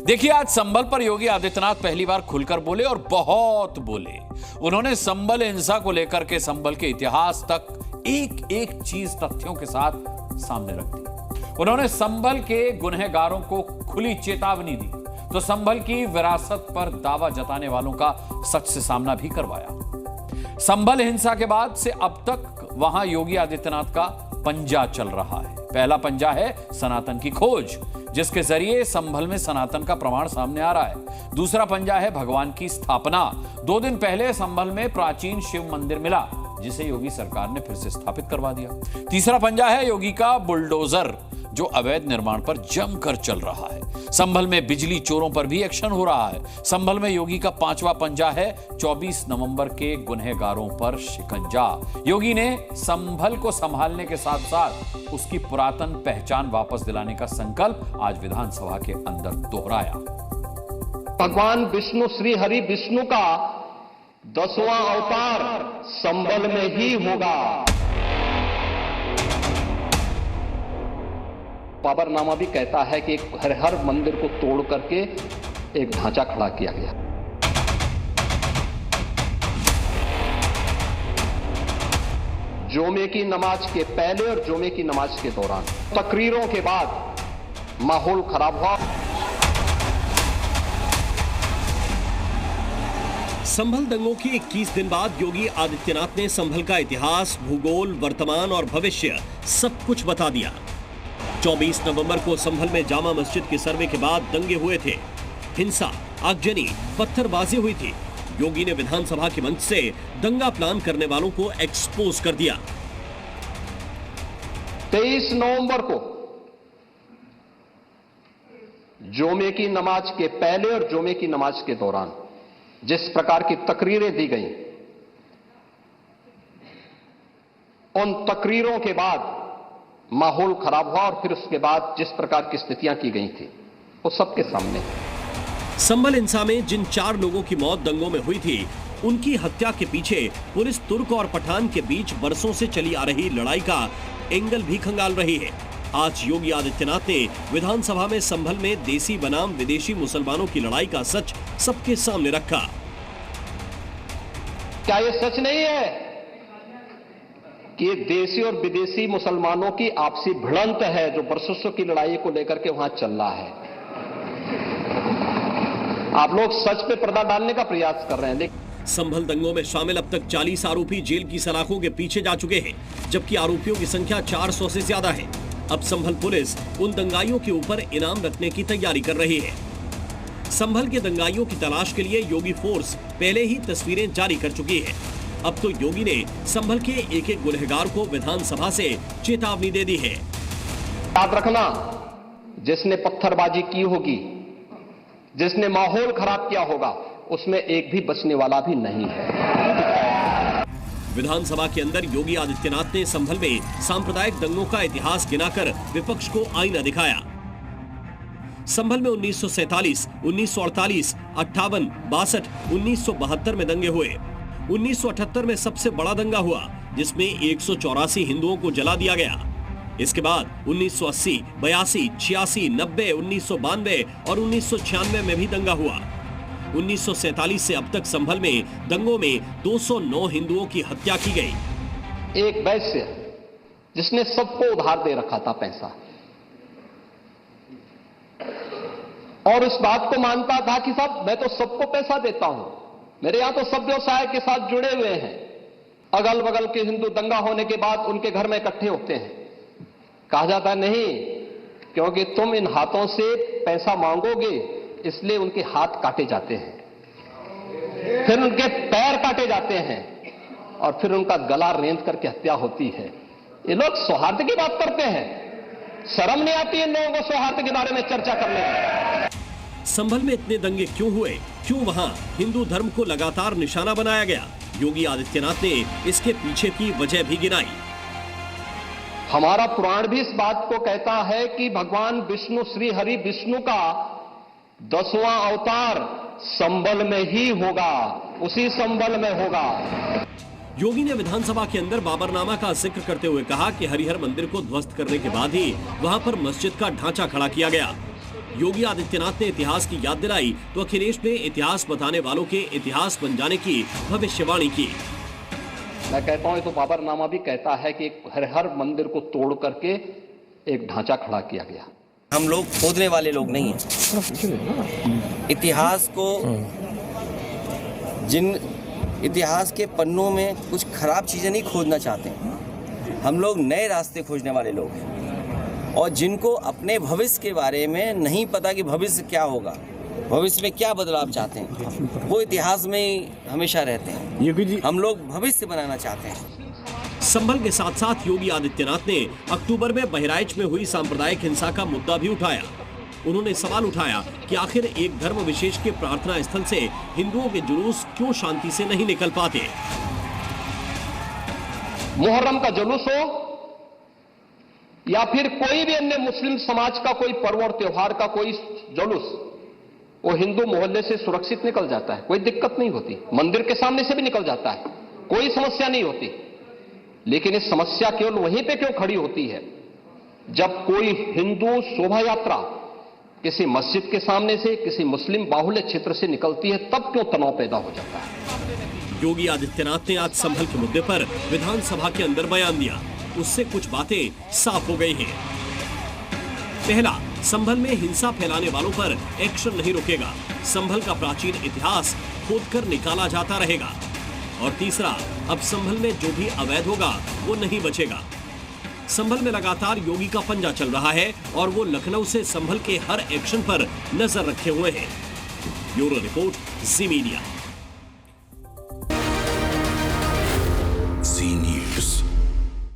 देखिए, आज संभल पर योगी आदित्यनाथ पहली बार खुलकर बोले और बहुत बोले। उन्होंने संभल हिंसा को लेकर के संभल के इतिहास तक एक एक चीज तथ्यों के साथ सामने रख दी। उन्होंने संभल के गुनहगारों को खुली चेतावनी दी तो संभल की विरासत पर दावा जताने वालों का सच से सामना भी करवाया। संभल हिंसा के बाद से अब तक वहां योगी आदित्यनाथ का पंजा चल रहा है। पहला पंजा है सनातन की खोज, जिसके जरिए संभल में सनातन का प्रमाण सामने आ रहा है। दूसरा पंजा है भगवान की स्थापना। 2 दिन पहले संभल में प्राचीन शिव मंदिर मिला, जिसे योगी सरकार ने फिर से स्थापित करवा दिया। तीसरा पंजा है योगी का बुलडोजर, जो अवैध निर्माण पर जमकर चल रहा है। संभल में बिजली चोरों पर भी एक्शन हो रहा है। संभल में योगी का 5वां पंजा है 24 नवंबर के गुनहगारों पर शिकंजा। योगी ने संभल को संभालने के साथ साथ उसकी पुरातन पहचान वापस दिलाने का संकल्प आज विधानसभा के अंदर दोहराया। भगवान विष्णु, श्री हरि विष्णु का 10वां अवतार संभल में ही होगा। बाबरनामा भी कहता है कि हर मंदिर को तोड़ करके एक ढांचा खड़ा किया गया। जुमे की नमाज के पहले और जुमे की नमाज के दौरान तकरीरों के बाद माहौल खराब हुआ। संभल दंगों के 21 दिन बाद योगी आदित्यनाथ ने संभल का इतिहास, भूगोल, वर्तमान और भविष्य सब कुछ बता दिया। 24 नवंबर को संभल में जामा मस्जिद के सर्वे के बाद दंगे हुए थे। हिंसा, आगजनी, पत्थरबाजी हुई थी। योगी ने विधानसभा के मंच से दंगा प्लान करने वालों को एक्सपोज कर दिया। 23 नवंबर को जुमे की नमाज के पहले और जुमे की नमाज के दौरान जिस प्रकार की तकरीरें दी गई, उन तकरीरों के बाद माहौल खराब हुआ और फिर उसके बाद जिस प्रकार की स्थितियां की गई थी वो सबके सामने। संभल हिंसा में जिन 4 लोगों की मौत दंगों में हुई थी, उनकी हत्या के पीछे पुलिस तुर्क और पठान के बीच बरसों से चली आ रही लड़ाई का एंगल भी खंगाल रही है। आज योगी आदित्यनाथ ने विधानसभा में संभल में देसी बनाम विदेशी मुसलमानों की लड़ाई का सच सबके सामने रखा। क्या यह सच नहीं है कि देसी और विदेशी मुसलमानों की आपसी भिड़ंत है जो बरसों की लड़ाई को लेकर के वहां चल रहा है? आप लोग सच पे पर्दा डालने का प्रयास कर रहे हैं। संभल दंगों में शामिल अब तक 40 आरोपी जेल की सलाखों के पीछे जा चुके हैं, जबकि आरोपियों की संख्या 400 से ज्यादा है। अब संभल पुलिस उन दंगाइयों के ऊपर इनाम रखने की तैयारी कर रही है। संभल के दंगाइयों की तलाश के लिए योगी फोर्स पहले ही तस्वीरें जारी कर चुकी है। अब तो योगी ने संभल के एक एक गुनहगार को विधानसभा से चेतावनी दे दी है। याद रखना, जिसने पत्थरबाजी की होगी, जिसने माहौल खराब किया होगा, उसमें एक भी बचने वाला भी नहीं है। विधानसभा के अंदर योगी आदित्यनाथ ने संभल में सांप्रदायिक दंगों का इतिहास गिनाकर विपक्ष को आईना दिखाया। संभल में 1947, 1948, 58, 62, 1972 में दंगे हुए। 1978 में सबसे बड़ा दंगा हुआ, जिसमें 184 हिंदुओं को जला दिया गया। इसके बाद 1980, 82, 86, 90, 1992 और 1996 में भी दंगा हुआ। 1947 से अब तक संभल में दंगों में 209 हिंदुओं की हत्या की गई। एक वैश्य जिसने सबको उधार दे रखा था पैसा, और इस बात को मानता था कि साहब मैं तो सबको पैसा देता हूं, मेरे यहां तो सब व्यवसाय के साथ जुड़े हुए हैं। अगल बगल के हिंदू दंगा होने के बाद उनके घर में इकट्ठे होते हैं। कहा जाता नहीं, क्योंकि तुम इन हाथों से पैसा मांगोगे इसलिए उनके हाथ काटे जाते हैं, फिर उनके पैर काटे जाते हैं और फिर उनका गला रेंध करके हत्या होती है। ये लोग सौहार्द की बात करते हैं, शर्म नहीं आती इन लोगों को सौहार्द के बारे में चर्चा करने में। संभल में इतने दंगे क्यों हुए? क्यों वहां हिंदू धर्म को लगातार निशाना बनाया गया? योगी आदित्यनाथ ने इसके पीछे की वजह भी गिनाई। हमारा पुराण भी इस बात को कहता है कि भगवान विष्णु, श्री हरि विष्णु का 10वां अवतार संभल में ही होगा, उसी संभल में होगा। योगी ने विधानसभा के अंदर बाबरनामा का जिक्र करते हुए कहा कि हरिहर मंदिर को ध्वस्त करने के बाद ही वहां पर मस्जिद का ढांचा खड़ा किया गया। योगी आदित्यनाथ ने इतिहास की याद दिलाई तो अखिलेश ने इतिहास बताने वालों के इतिहास बन जाने की भविष्यवाणी की। मैं कहता हूं, तो बाबरनामा भी कहता है कि हर मंदिर को तोड़ करके एक ढांचा खड़ा किया गया। हम लोग खोदने वाले लोग नहीं हैं। इतिहास को, जिन इतिहास के पन्नों में कुछ खराब चीज़ें नहीं खोदना चाहते हैं। हम लोग नए रास्ते खोजने वाले लोग हैं, और जिनको अपने भविष्य के बारे में नहीं पता कि भविष्य क्या होगा, भविष्य में क्या बदलाव चाहते हैं, वो इतिहास में ही हमेशा रहते हैं। हम लोग भविष्य बनाना चाहते हैं। संभल के साथ साथ योगी आदित्यनाथ ने अक्टूबर में बहराइच में हुई सांप्रदायिक हिंसा का मुद्दा भी उठाया। उन्होंने सवाल उठाया कि आखिर एक धर्म विशेष के प्रार्थना स्थल से हिंदुओं के जुलूस क्यों शांति से नहीं निकल पाते। मुहर्रम का जुलूस हो या फिर कोई भी अन्य मुस्लिम समाज का कोई पर्व और त्योहार का कोई जुलूस, वो हिंदू मोहल्ले से सुरक्षित निकल जाता है, कोई दिक्कत नहीं होती। मंदिर के सामने से भी निकल जाता है, कोई समस्या नहीं होती। लेकिन इस समस्या केवल वहीं पे क्यों खड़ी होती है जब कोई हिंदू शोभा यात्रा किसी मस्जिद के सामने से, किसी मुस्लिम बाहुल्य क्षेत्र से निकलती है, तब क्यों तनाव पैदा हो जाता है। योगी आदित्यनाथ ने आज संभल के मुद्दे पर विधानसभा के अंदर बयान दिया। उससे कुछ बातें साफ हो गई हैं। पहला, संभल में हिंसा फैलाने वालों पर एक्शन नहीं रुकेगा। संभल का प्राचीन इतिहास खोदकर निकाला जाता रहेगा। और तीसरा, अब संभल में जो भी अवैध होगा वो नहीं बचेगा। संभल में लगातार योगी का पंजा चल रहा है और वो लखनऊ से संभल के हर एक्शन पर नजर रखे हुए हैं। ब्यूरो रिपोर्ट, जी मीडिया।